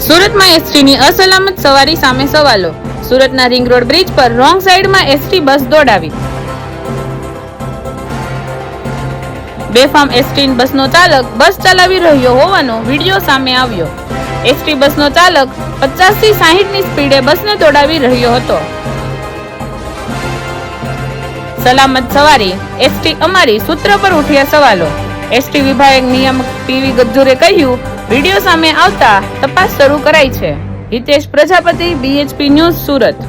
સુરતમાં એસટીની અસલામત સવારી સામે સવાલો. સુરતના રિંગ રોડ બ્રિજ પર રોંગ સાઈડમાં એસટી બસ દોડાવી. બેફામ એસટી બસનો ચાલક બસ ચલાવી રહ્યો હોવાનો વિડીયો સામે આવ્યો. એસટી બસનો ચાલક 50 થી 60 ની સ્પીડે બસને દોડાવી રહ્યો હતો. સલામત સવારી એસટી અમારી સૂત્ર પર ઉઠ્યા સવાલો. એસટી વિભાગ નિયામક પીવી ગજ્જુરે કહ્યું, વિડીયો સામે આવતા તપાસ શરૂ કરાઈ છે. Hitesh Prajapati, BHP news, Surat.